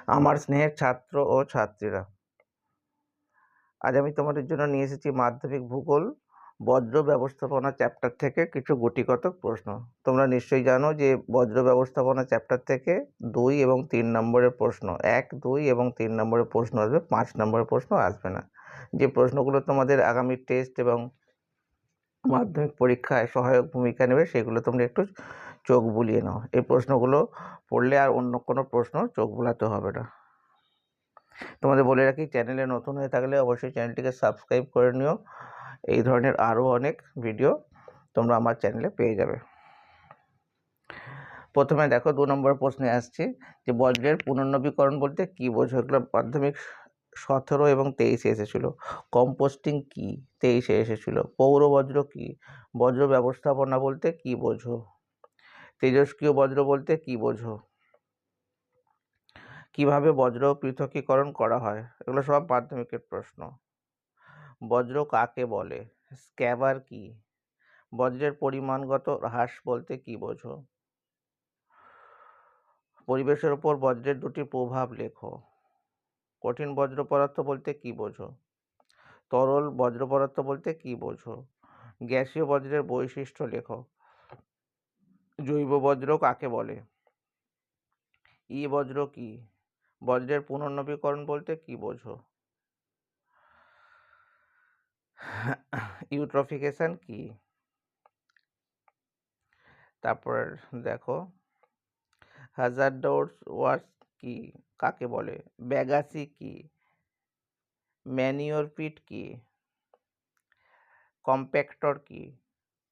আমার স্নেহের ছাত্র ও ছাত্রীরা, আজ আমি তোমাদের জন্য নিয়ে এসেছি মাধ্যমিক ভূগোল বজ্র ব্যবস্থাপনা চ্যাপ্টার থেকে কিছু গুটিকত প্রশ্ন। তোমরা নিশ্চয়ই জানো যে বজ্র ব্যবস্থাপনা চ্যাপ্টার থেকে 2 এবং 3 নম্বরের প্রশ্ন, 1, 2 এবং 3 নম্বরের প্রশ্ন আসবে, 5 নম্বরের প্রশ্ন আসবে না। যে প্রশ্নগুলো তোমাদের আগামী টেস্ট এবং মাধ্যমিক পরীক্ষায় সহায়ক ভূমিকা নেবে সেগুলো তোমরা একটু চোখ বুলিয়ে নাও। এই প্রশ্নগুলো পড়লে আর অন্য কোনো প্রশ্ন চোখ বুলাতে হবে না। তোমাদের বলে রাখি, চ্যানেলে নতুন হয়ে থাকলে অবশ্যই চ্যানেলটিকে সাবস্ক্রাইব করে নিও। এই ধরনের আরও অনেক ভিডিও তোমরা আমার চ্যানেলে পেয়ে যাবে। প্রথমে দেখো 2 নম্বর প্রশ্নে আসছে যে বজ্রের পুনর্নবীকরণ বলতে কী বোঝো। এগুলো মাধ্যমিক 17 এবং 23-এ এসেছিলো। কম্পোস্টিং কি, 23-এ এসেছিলো। পৌর বজ্র কি, বজ্র ব্যবস্থাপনা বলতে কী বোঝো। তেজস্ক্রিয় বজ্র বলতে কী বোঝো, কিভাবে বজ্র পৃথকীকরণ করা হয়, এগুলো সব মাধ্যমিকের প্রশ্ন। বজ্র কাকে বলে, স্ক্যাবার কি, বজ্রের পরিমাণগত হ্রাস বলতে কী বোঝো। পরিবেশের উপর বজ্রের 2টি প্রভাব লেখো। কঠিন বজ্র পদার্থ বলতে কী বোঝো। তরল বজ্র পদার্থ বলতে কী বোঝো। গ্যাসীয় বজ্রের বৈশিষ্ট্য লেখো। জৈব বজ্র কাকে বলে। ই বজ্র কি, বজ্রের পুনর্নবীকরণ বলতে কী বোঝো। ইউট্রফিকেশন কি। তারপর দেখো হ্যাজার্ডাস ওয়ার্স কি, কাকে বলে। ব্যাগাসি কি, ম্যানিওর পিট কি, কম্প্যাক্টর কি,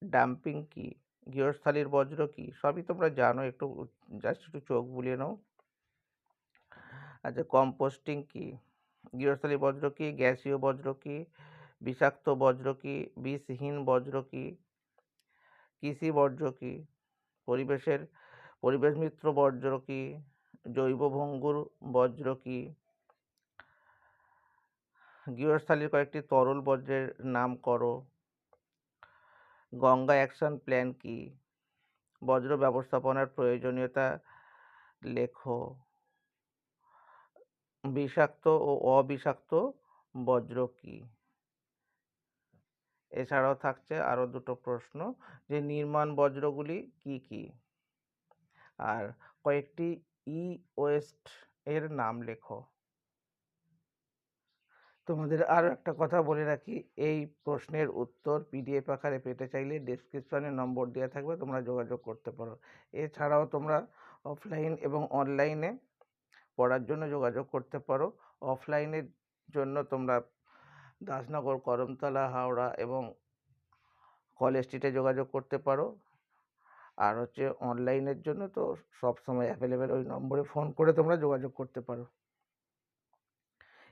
ডাম্পিং কি, গৃহস্থালির বজ্র কি, সবই তোমরা জানো, একটু জাস্ট একটু চোখ বুলিয়ে নাও। আচ্ছা, কম্পোস্টিং কি, গৃহস্থালী বজ্র কি, গ্যাসীয় বজ্র কি, বিষাক্ত বজ্র কি, বিষহীন বজ্র কি, কৃষি বর্জ্য কি, পরিবেশ মিত্র বজ্র কি, জৈব ভঙ্গুর বজ্র কি, গৃহস্থালীর কয়েকটি তরল বজ্রের নাম করো। গঙ্গা অ্যাকশন প্ল্যান কি, বজ্র ব্যবস্থাপনার প্রয়োজনীয়তা লেখো। বিষাক্ত ও অবিষাক্ত বজ্র কি। এছাড়াও থাকছে আরও 2টো প্রশ্ন, যে নির্মাণ বজ্রগুলি কি কি, আর কয়েকটি ই ওয়েস্ট এর নাম লেখো। তোমাদের আরও একটা কথা বলে রাখি, এই প্রশ্নের উত্তর পিডিএফ আকারে পেতে চাইলে ডেসক্রিপশনে নম্বর দেওয়া থাকবে, তোমরা যোগাযোগ করতে পারো। এছাড়াও তোমরা অফলাইন এবং অনলাইনে পড়ার জন্য যোগাযোগ করতে পারো। অফলাইনের জন্য তোমরা দাসনগর, করমতলা, হাওড়া এবং কলেজ স্ট্রিটে যোগাযোগ করতে পারো। আর হচ্ছে অনলাইনের জন্য তো সবসময় অ্যাভেলেবেল, ওই নম্বরে ফোন করে তোমরা যোগাযোগ করতে পারো।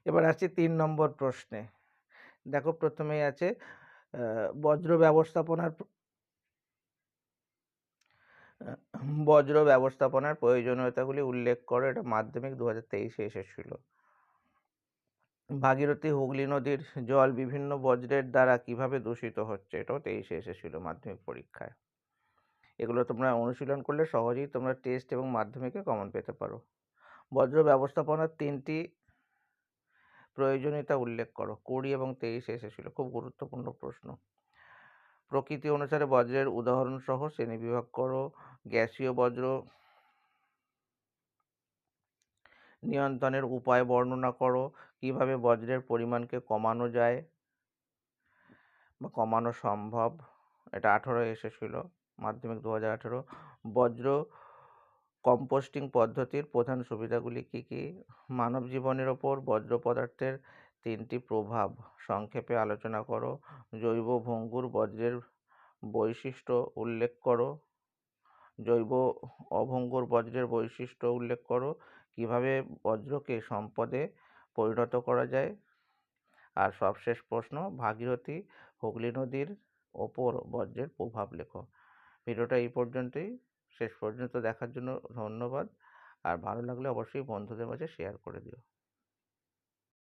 এবার আসছি 3 নম্বর প্রশ্নে। দেখো প্রথমেই আছে বজ্র ব্যবস্থাপনার প্রয়োজনীয়তাগুলি উল্লেখ করো। এটা মাধ্যমিক 2023-এ এসেছিল। ভাগীরথী হুগলি নদীর জল বিভিন্ন বজ্রের দ্বারা কিভাবে দূষিত হচ্ছে, এটাও 23-এ এসেছিল মাধ্যমিক পরীক্ষায়। এগুলো তোমরা অনুশীলন করলে সহজেই তোমরা টেস্ট এবং মাধ্যমিকে কমন পেতে পারো। বজ্র ব্যবস্থাপনার 3টি প্রয়োজনীয়তা উল্লেখ করো। 20 এবং 23-এ এসেছিল, খুব গুরুত্বপূর্ণ প্রশ্ন। প্রকৃতি অনুসারে বজ্রের উদাহরণ সহ শ্রেণীবিভাগ করো। গ্যাসীয় বজ্র নিয়ন্ত্রণের উপায় বর্ণনা করো। কিভাবে বজ্রের পরিমাণকে কমানো যায় বা কমানো সম্ভব, এটা 18-এ এসেছিল মাধ্যমিক 2018। বজ্র কম্পোস্টিং পদ্ধতির প্রধান সুবিধাগুলি কী কী। মানব জীবনের ওপর বজ্র পদার্থের 3টি প্রভাব সংক্ষেপে আলোচনা করো। জৈব ভঙ্গুর বজ্রের বৈশিষ্ট্য উল্লেখ করো। জৈব অভঙ্গুর বজ্রের বৈশিষ্ট্য উল্লেখ করো। কিভাবে বজ্রকে সম্পদে পরিণত করা যায়। আর সবশেষ প্রশ্ন, ভাগীরথী হুগলি নদীর ওপর বজ্রের প্রভাব লেখো। ভিডিওটা এই পর্যন্তই, শেষ পর্যন্ত দেখার জন্য ধন্যবাদ। আর ভালো লাগলে অবশ্যই বন্ধুদের মাঝে শেয়ার করে দিও।